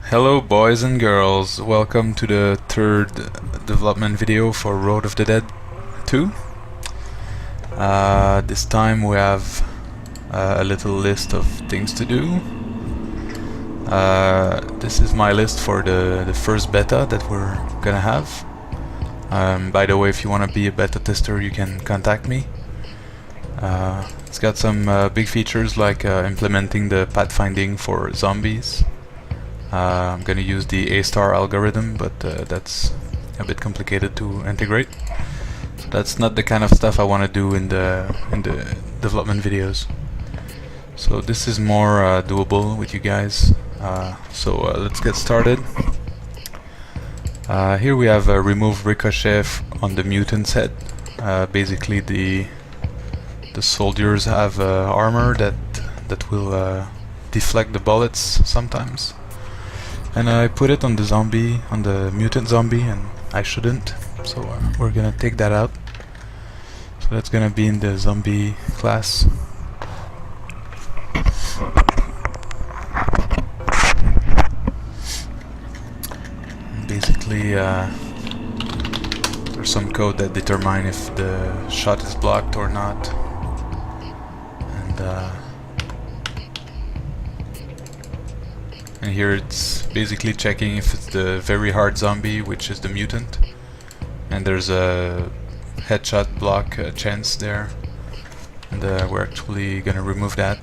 Hello boys and girls, welcome to the third development video for Road of the Dead 2. This time we have a little list of things to do. This is my list for the first beta that we're gonna have. By the way, if you want to be a beta tester, you can contact me. It's got some big features like implementing the pathfinding for zombies. I'm gonna use the A-star algorithm, but that's a bit complicated to integrate. So that's not the kind of stuff I want to do in the development videos. So this is more doable with you guys. Let's get started. Here we have remove ricochet on the mutant's head. Basically, the soldiers have armor that will deflect the bullets sometimes. And I put it on the zombie, on the mutant zombie, and I shouldn't. So we're gonna take that out. So that's gonna be in the zombie class. Basically, there's some code that determine if the shot is blocked or not. And here it's basically checking if it's the very hard zombie, which is the mutant, and there's a headshot block chance there, and we're actually gonna remove that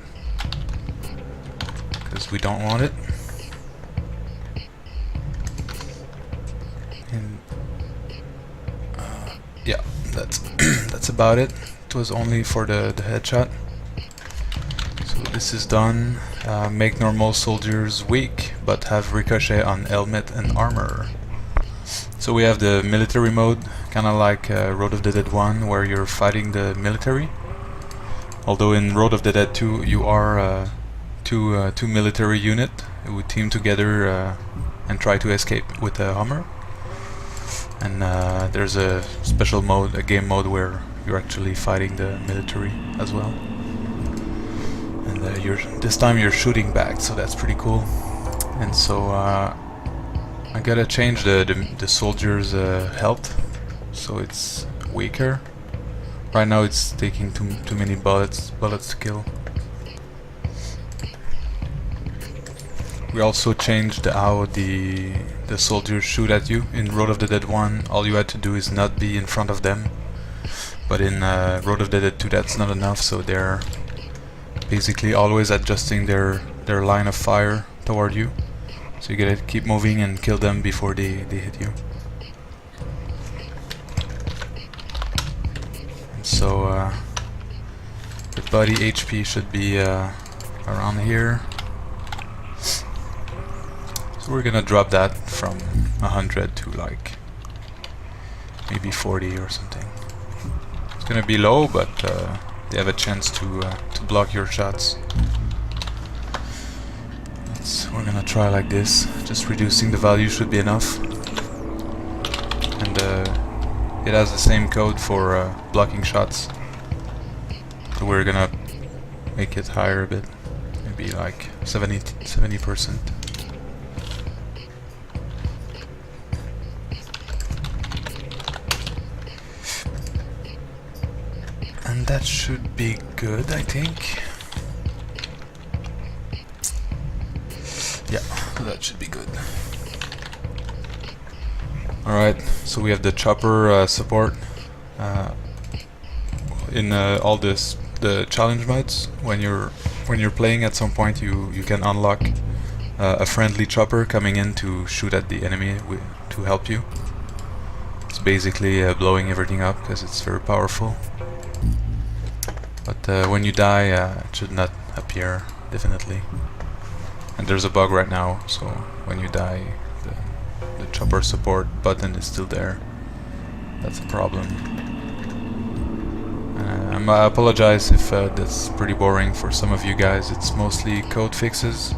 because we don't want it. And yeah, that's that's about it. It was only for the headshot. So this is done. Make normal soldiers weak, but have ricochet on helmet and armor. So we have the military mode, kinda like Road of the Dead 1, where you're fighting the military. Although in Road of the Dead 2 you are two military unit who team together and try to escape with a Hummer. And there's a special mode, a game mode, where you're actually fighting the military as well. And this time you're shooting back, so that's pretty cool. And so I gotta change the soldier's health, so it's weaker. Right now it's taking too many bullets to kill. We also changed how the soldiers shoot at you. In Road of the Dead 1, all you had to do is not be in front of them. But in Road of the Dead 2, that's not enough, so they're basically always adjusting their line of fire toward you. So you gotta keep moving and kill them before they hit you. And so the body HP should be around here. So we're gonna drop that from 100 to like maybe 40 or something. It's gonna be low, but they have a chance to block your shots. We're gonna try like this. Just reducing the value should be enough. And it has the same code for blocking shots. So we're gonna make it higher a bit. Maybe like 70%. And that should be good, I think. Yeah, that should be good. Alright, so we have the chopper support in all the challenge modes. When you're playing, at some point you can unlock a friendly chopper coming in to shoot at the enemy to help you. It's basically blowing everything up because it's very powerful. But when you die, it should not appear, definitely. And there's a bug right now, so when you die, the chopper support button is still there. That's a problem. I apologize if that's pretty boring for some of you guys. It's mostly code fixes,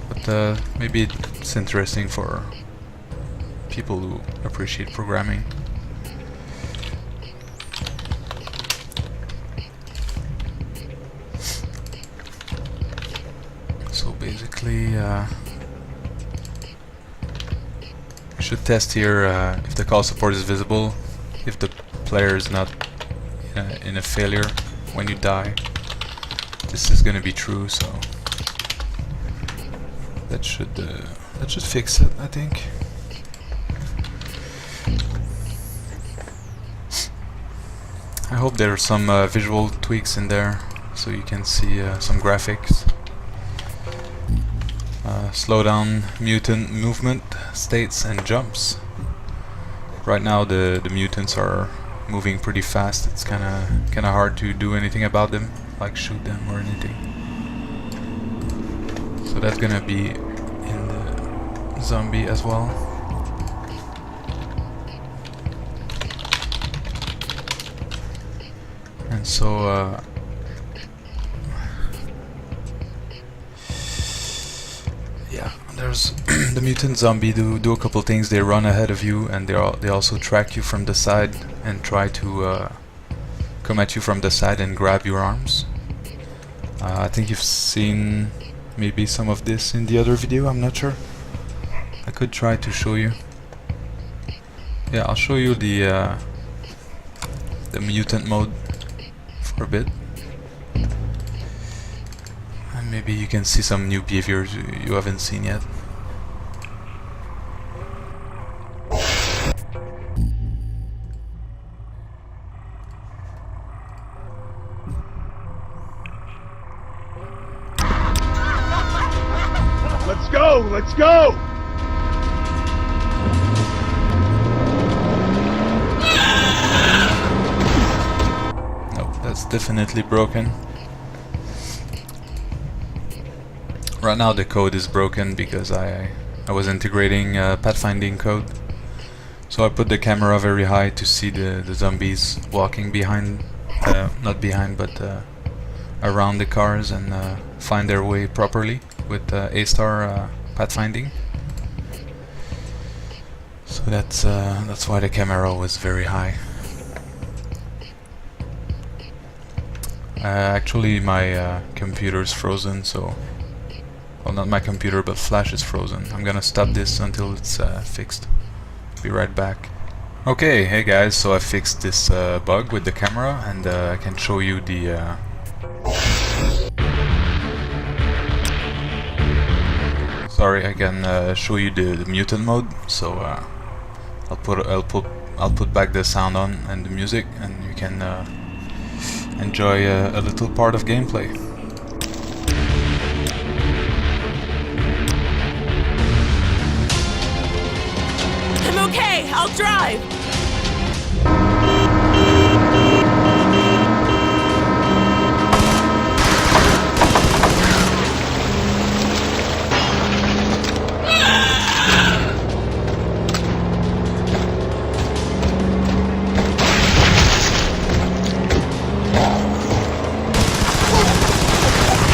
but maybe it's interesting for people who appreciate programming. So basically You should test here if the call support is visible, if the player is not in a failure when you die. This is gonna be true, so that should fix it, I think. I hope there are some visual tweaks in there, so you can see some graphics. Slow down mutant movement, states, and jumps. Right now the mutants are moving pretty fast. It's kinda hard to do anything about them, like shoot them or anything. So that's gonna be in the zombie as well. And so yeah, there's the mutant zombie do a couple things. They run ahead of you, and they also track you from the side and try to come at you from the side and grab your arms. I think you've seen maybe some of this in the other video, I'm not sure. I could try to show you. Yeah, I'll show you the mutant mode for a bit. And maybe you can see some new behaviors you haven't seen yet. Let's go! Let's go! Nope, that's definitely broken. Right now the code is broken because I was integrating pathfinding code. So I put the camera very high to see the zombies walking behind, not behind, but around the cars and find their way properly with A-star pathfinding. So that's why the camera was very high. Actually my computer's frozen, so... Well, not my computer, but Flash is frozen. I'm gonna stop this until it's fixed. Be right back. Okay, hey guys, so I fixed this bug with the camera, and I can show you the... Sorry, I can show you the mutant mode. So I'll put back the sound on and the music, and you can enjoy a little part of gameplay. I'm okay, I'll drive!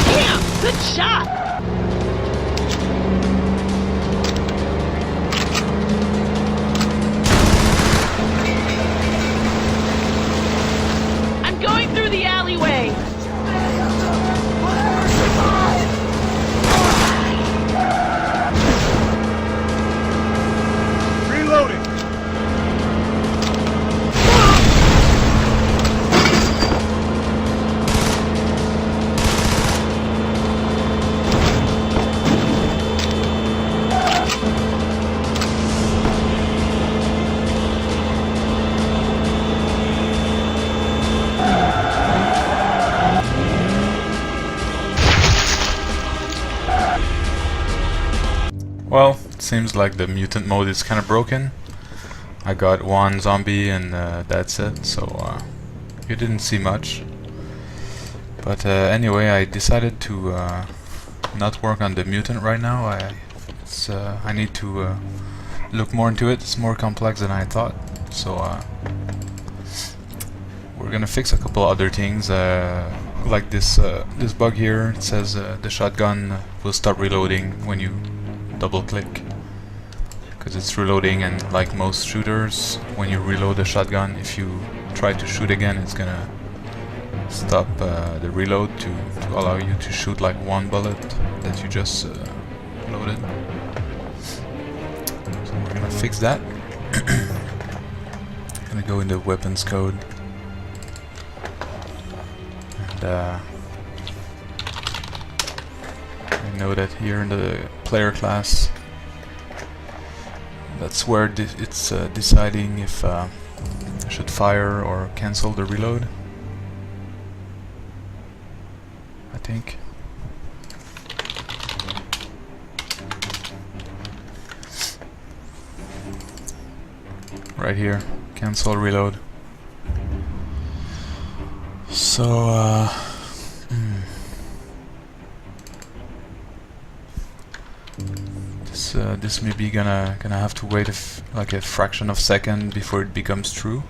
Damn, good shot! Through the alleyway. Reloading! Well, it seems like the mutant mode is kind of broken. I got one zombie and that's it, so you didn't see much. But anyway, I decided to not work on the mutant right now. I need to look more into it. It's more complex than I thought. So we're gonna fix a couple other things, like this bug here. It says the shotgun will stop reloading when you double click, because it's reloading, and like most shooters, when you reload the shotgun, if you try to shoot again, it's gonna stop the reload to allow you to shoot like one bullet that you just loaded. So we're gonna gonna fix that. Gonna go into weapons code. And I know that here in the player class, that's where it's deciding if I should fire or cancel the reload, I think. Right here, cancel reload. So this may be gonna have to wait like a fraction of a second before it becomes true.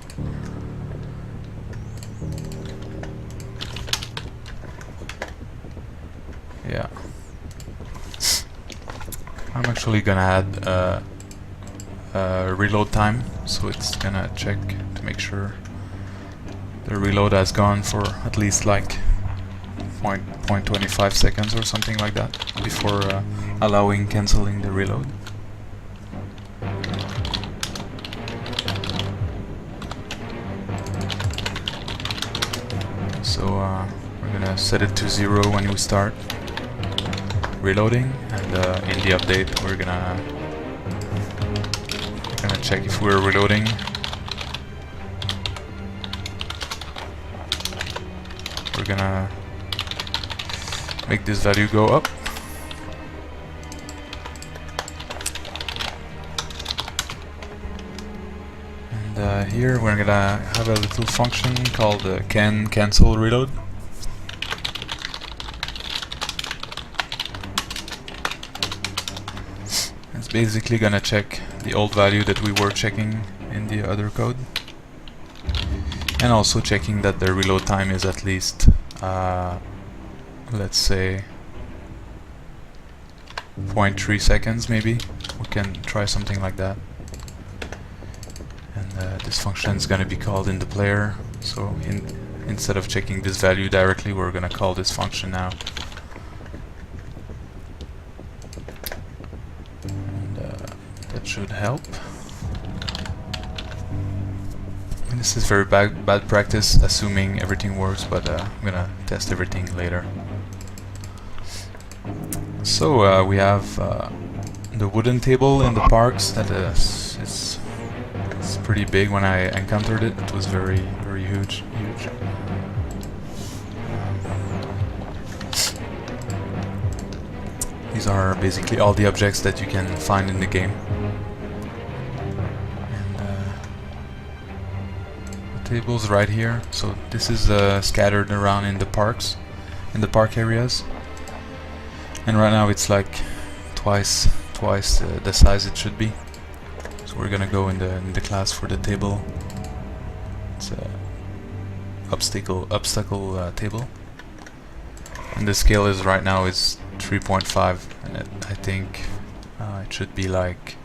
Yeah, I'm actually gonna add reload time, so it's gonna check to make sure the reload has gone for at least like 0.25 seconds or something like that before allowing cancelling the reload. So we're gonna set it to 0 when we start reloading, and in the update we're gonna check if we're reloading. We're gonna make this value go up. And here we're gonna have a little function called can cancel reload. It's basically gonna check the old value that we were checking in the other code, and also checking that the reload time is at least let's say 0.3 seconds maybe. We can try something like that. And this function is going to be called in the player, so instead of checking this value directly, we're going to call this function now. And that should help. And this is very bad practice, assuming everything works, but I'm going to test everything later. So we have the wooden table in the parks that is pretty big. When I encountered it, it was very huge. These are basically all the objects that you can find in the game. And the table's right here. So this is scattered around in the parks, in the park areas. And right now it's like twice the size it should be. So we're gonna go in the class for the table. It's a obstacle table, and the scale is right now is 3.5, and I think it should be like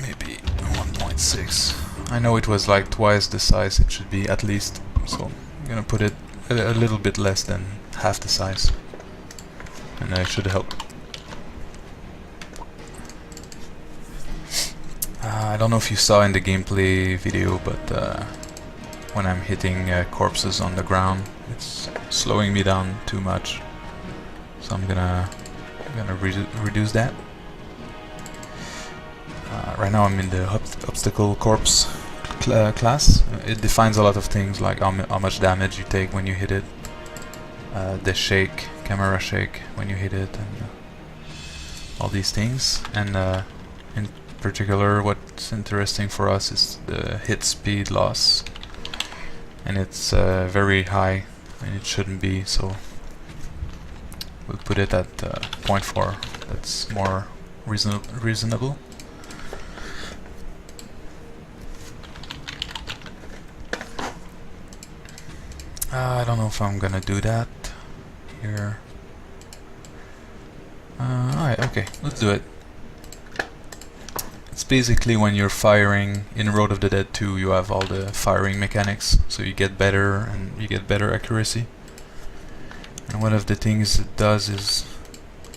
maybe 1.6. I know it was like twice the size it should be at least, so I'm gonna put it a little bit less than half the size, and that should help. I don't know if you saw in the gameplay video, but when I'm hitting corpses on the ground, it's slowing me down too much, so I'm gonna reduce that. Right now I'm in the obstacle corpse class. It defines a lot of things, like how much damage you take when you hit it, the camera shake when you hit it, and all these things. And in particular, what's interesting for us is the hit speed loss, and it's very high, and it shouldn't be, so we'll put it at 0.4. That's more reasonable. I don't know if I'm gonna do that here. Alright, okay, let's do it. It's basically when you're firing in Road of the Dead 2, you have all the firing mechanics, so you get better and you get better accuracy. And one of the things it does is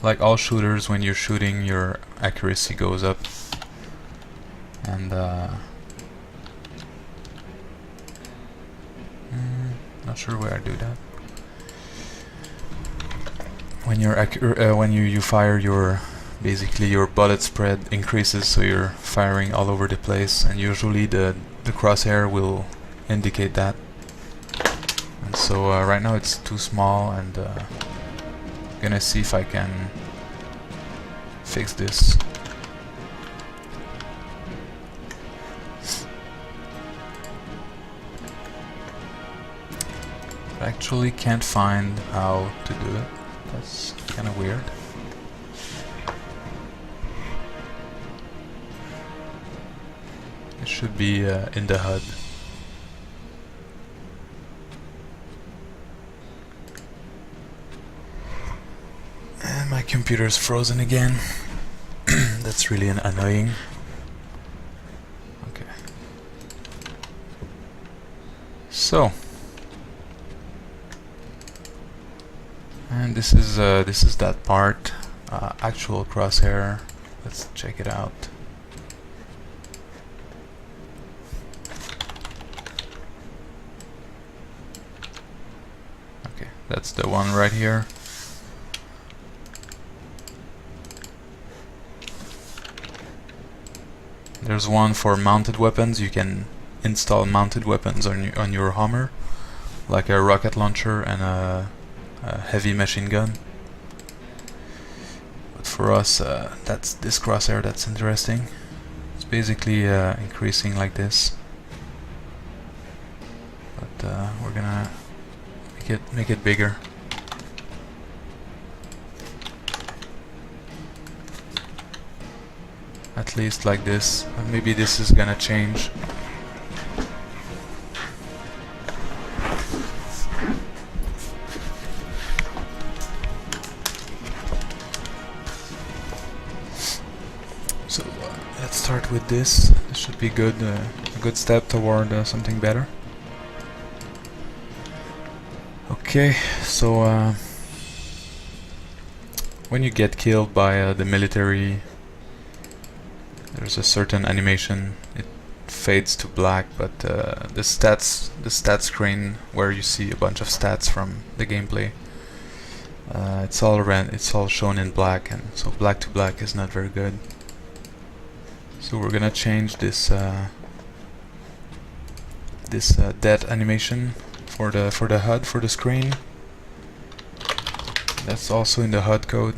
like all shooters, when you're shooting, your accuracy goes up. And not sure where I do that. When you're when you fire, your basically your bullet spread increases, so you're firing all over the place, and usually the crosshair will indicate that. And so right now it's too small, and gonna see if I can fix this. I actually can't find how to do it. That's kind of weird. It should be in the HUD. And my computer's frozen again. That's really annoying. Okay. So. And this is that part, actual crosshair. Let's check it out. Okay, that's the one right here. There's one for mounted weapons. You can install mounted weapons on your Hummer, like a rocket launcher and a heavy machine gun. But for us, that's this crosshair that's interesting. It's basically increasing like this, but we're gonna make it bigger. At least like this. Maybe this is gonna change. So let's start with this. This should be good, a good step toward something better. Okay, so when you get killed by the military, there's a certain animation. It fades to black, but the stat screen where you see a bunch of stats from the gameplay, it's all shown in black, and so black to black is not very good. So we're gonna change this dead animation for the HUD, for the screen. That's also in the HUD code.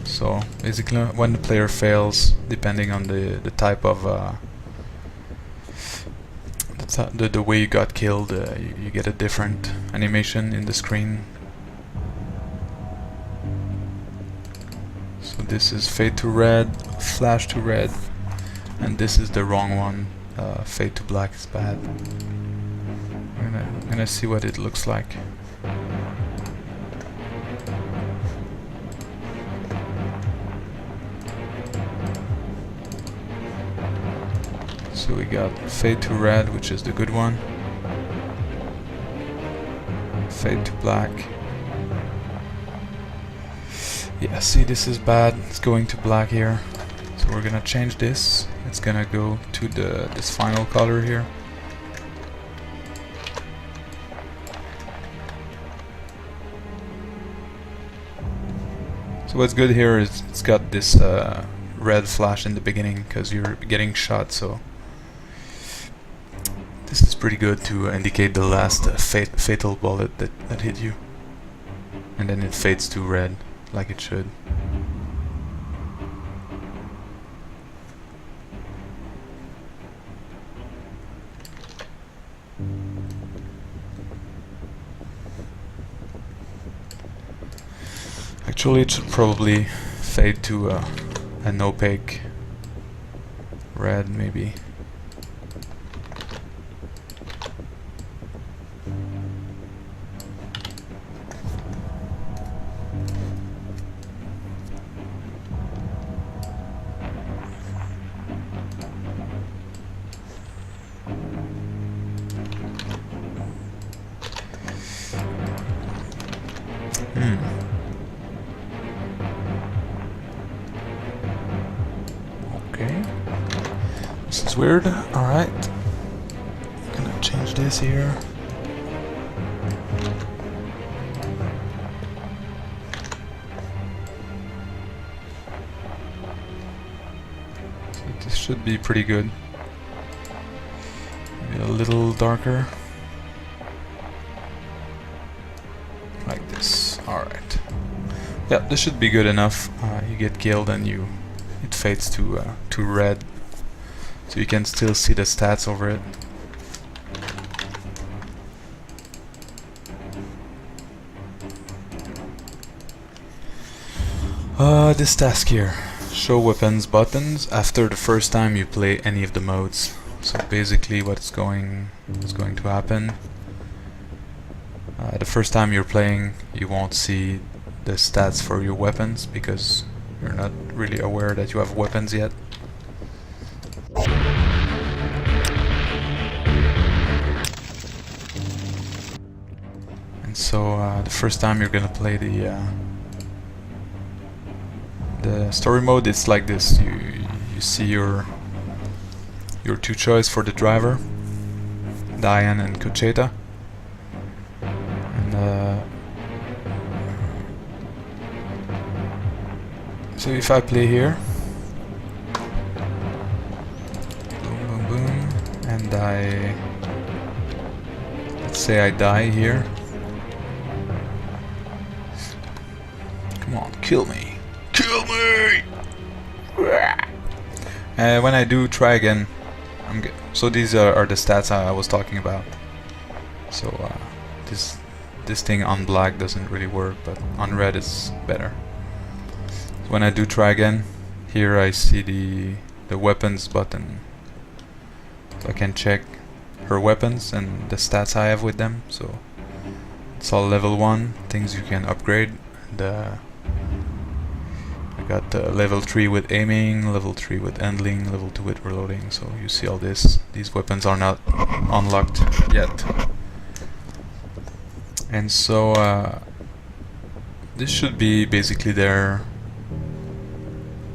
So basically, when the player fails, depending on the type of the way you got killed, you get a different animation in the screen. So this is fade to red, flash to red, and this is the wrong one. Fade to black is bad. I'm gonna see what it looks like. So we got fade to red, which is the good one. Fade to black. Yeah, see, this is bad. It's going to black here. So we're gonna change this. It's gonna go to this final color here. So what's good here is it's got this red flash in the beginning because you're getting shot, so this is pretty good to indicate the last fatal bullet that hit you. And then it fades to red, like it should. Actually, it should probably fade to an opaque red, maybe. Okay. This is weird. Alright. Gonna change this here. So this should be pretty good. Maybe a little darker. Like this. Alright. Yeah, this should be good enough. You get killed and it fades to red. So you can still see the stats over it. This task here. Show weapons buttons after the first time you play any of the modes. So basically what's going to happen. The first time you're playing, you won't see the stats for your weapons because you're not really aware that you have weapons yet. And so the first time you're gonna play the story mode, it's like this. You see your two choice for the driver, Diane and Cocheta. And so if I play here, boom, boom, boom, and let's say I die here. Come on, kill me. Kill me! When I do try again, so these are the stats I was talking about. So this thing on black doesn't really work, but on red it's better. So when I do try again, here I see the weapons button. So I can check her weapons and the stats I have with them. So it's all level 1, things you can upgrade. I got level 3 with aiming, level 3 with handling, level 2 with reloading. So you see all this. These weapons are not unlocked yet. And so this should be basically there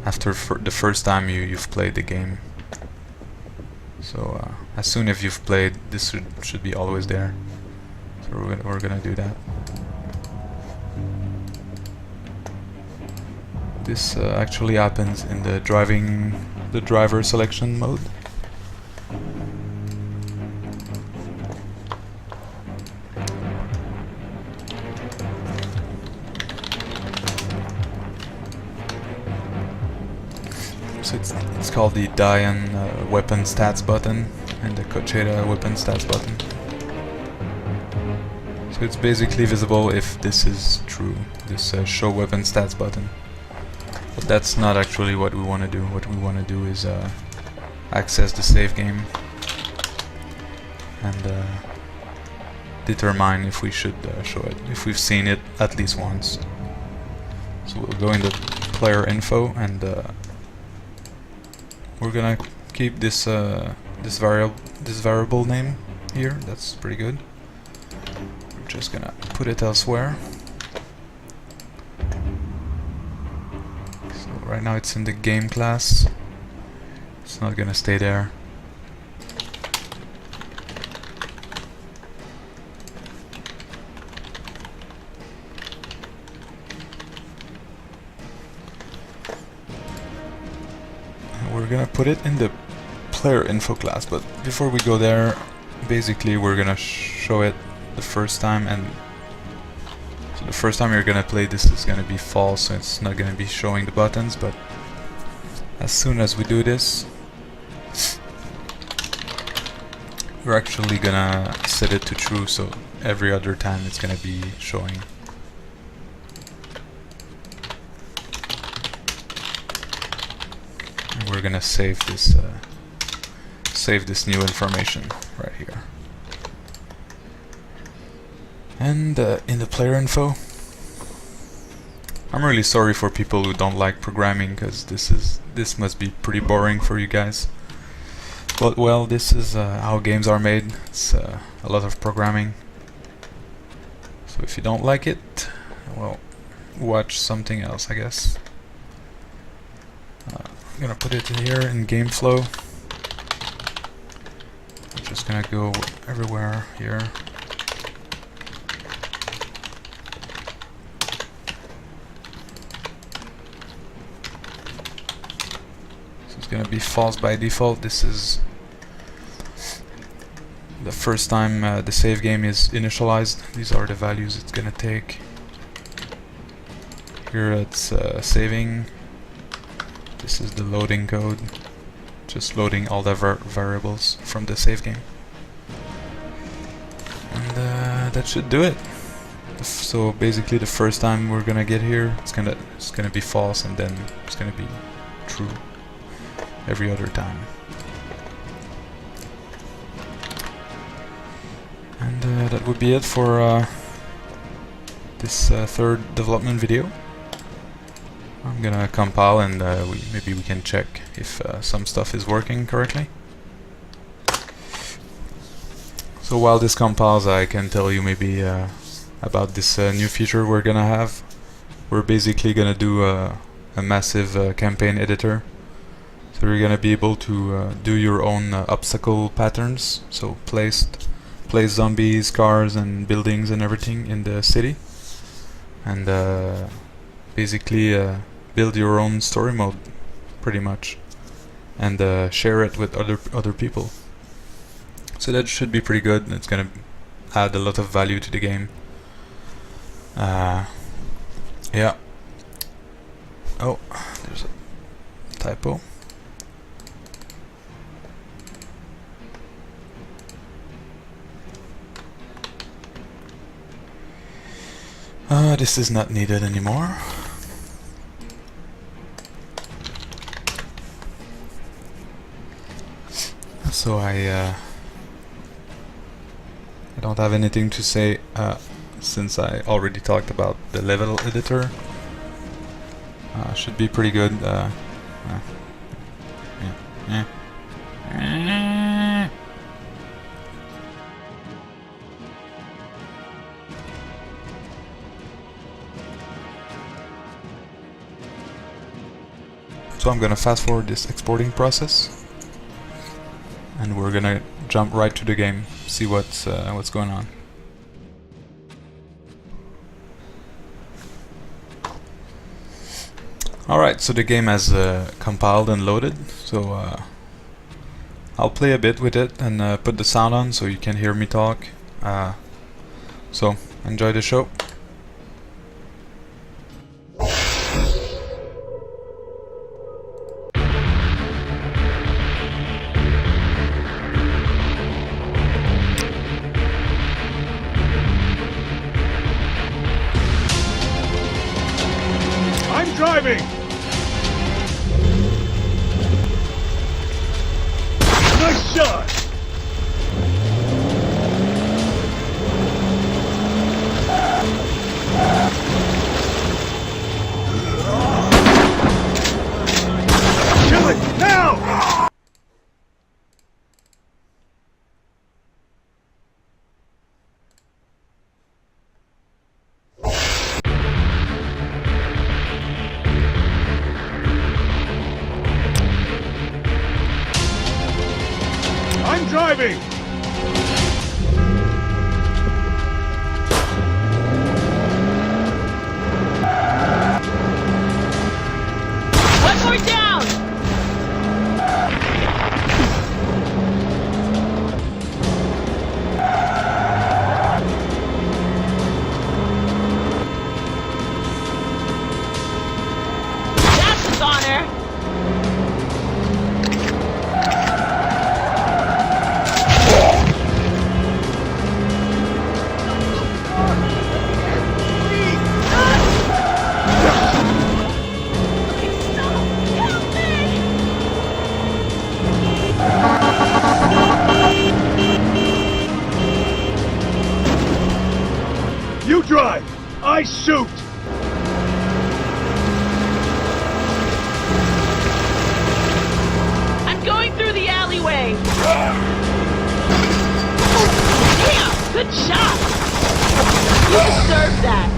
after the first time you've played the game. So as soon as you've played, this should be always there. So we're gonna do that. This actually happens in the driver selection mode. So it's called the Diane weapon stats button and the Cocheta weapon stats button. So it's basically visible if this is true, this show weapon stats button. But that's not actually what we want to do. What we want to do is access the save game and determine if we should show it, if we've seen it at least once. So we'll go into player info and we're gonna keep this this variable name here. That's pretty good. We're just gonna put it elsewhere. So right now it's in the game class. It's not gonna stay there. We're gonna put it in the player info class, but before we go there, basically we're gonna show it the first time, and so the first time you're gonna play this is gonna be false, so it's not gonna be showing the buttons. But as soon as we do this, we're actually gonna set it to true, so every other time it's gonna be showing. We're gonna save this new information right here. And in the player info, I'm really sorry for people who don't like programming, because this must be pretty boring for you guys. But well, this is how games are made. It's a lot of programming. So if you don't like it, well, watch something else, I guess. I'm gonna put it in here in game flow. I'm just gonna go everywhere here. So it's gonna be false by default. This is the first time the save game is initialized. These are the values it's gonna take. Here it's saving. This is the loading code. Just loading all the variables from the save game. And that should do it. So basically the first time we're gonna get here, it's gonna be false, and then it's gonna be true every other time. And that would be it for this third development video. I'm gonna compile, and maybe we can check if some stuff is working correctly. So while this compiles, I can tell you maybe about this new feature we're gonna have. We're basically gonna do a massive campaign editor. So you're gonna be able to do your own obstacle patterns. So place zombies, cars, and buildings and everything in the city, and basically build your own story mode, pretty much, and share it with other people. So that should be pretty good. It's gonna add a lot of value to the game. Yeah. Oh, there's a typo. This is not needed anymore. So I don't have anything to say since I already talked about the level editor. Should be pretty good. Yeah. So I'm gonna fast forward this exporting process, and we're gonna jump right to the game, see what's going on. Alright, so the game has compiled and loaded, so I'll play a bit with it and put the sound on so you can hear me talk. So enjoy the show. I'm driving! Nice shot! Kill it now! I'm driving! One more down! That's his honor! You drive! I shoot! I'm going through the alleyway! Damn! Good shot! You deserve that!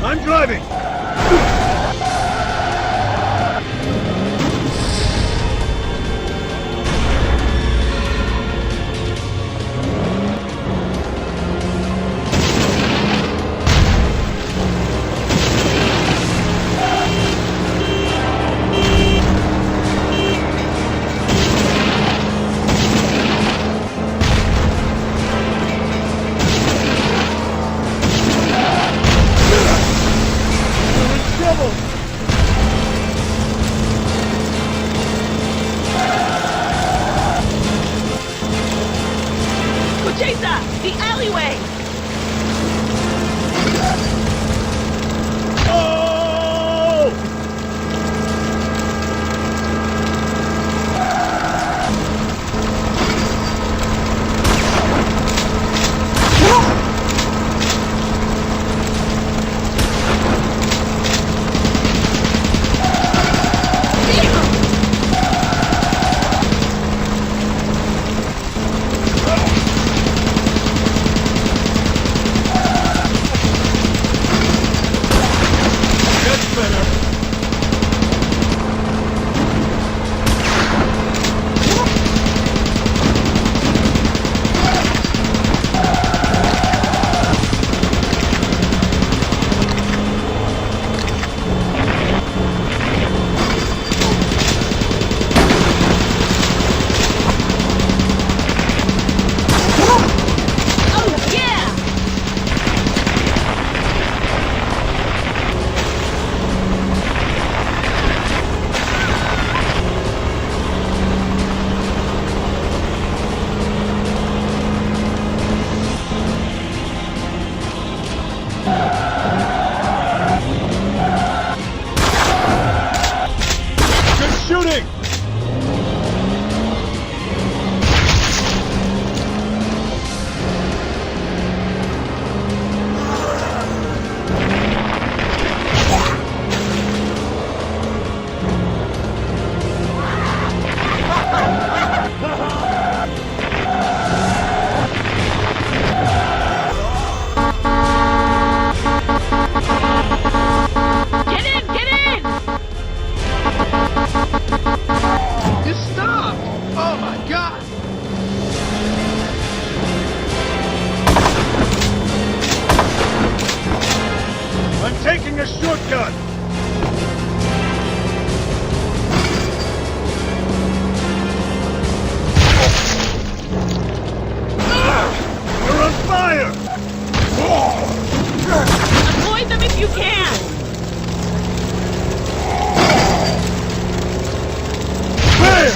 I'm driving! Cocheza, the alleyway! Oh! That's better. Oh, yeah! Good shooting! Get in! Get in! You stopped! Oh my god! I'm taking a shortcut! You're on fire! Avoid them if you can! Bam!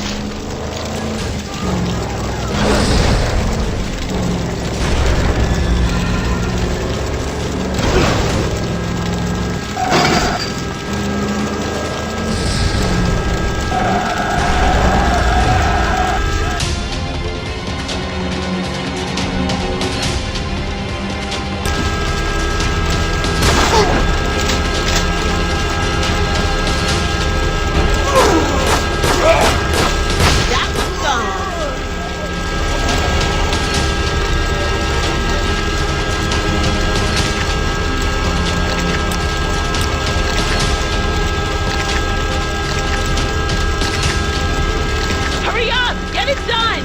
That was fun! Hurry up! Get it done!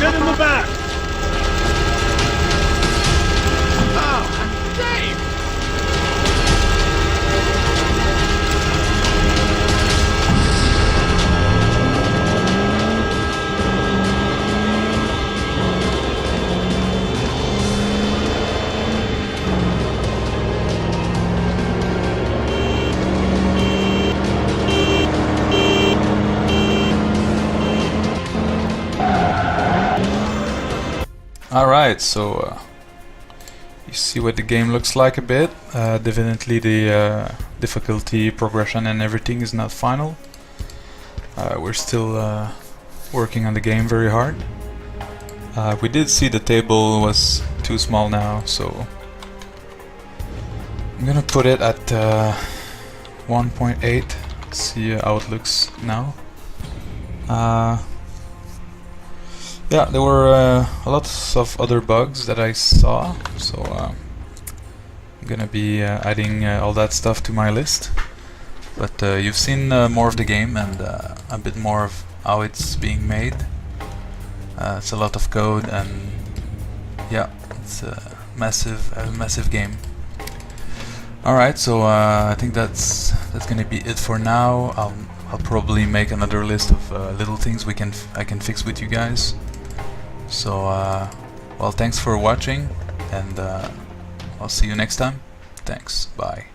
Get in the back! Oh, I'm safe! Alright, so you see what the game looks like a bit. Definitely the difficulty, progression and everything is not final. We're still working on the game very hard. We did see the table was too small now, so I'm gonna put it at 1.8, see how it looks now. Yeah, there were a lot of other bugs that I saw, so I'm gonna be adding all that stuff to my list. But you've seen more of the game and a bit more of how it's being made. It's a lot of code, and yeah, it's a massive game. Alright, so I think that's gonna be it for now. I'll probably make another list of little things I can fix with you guys. So well, thanks for watching, and I'll see you next time. Thanks, bye.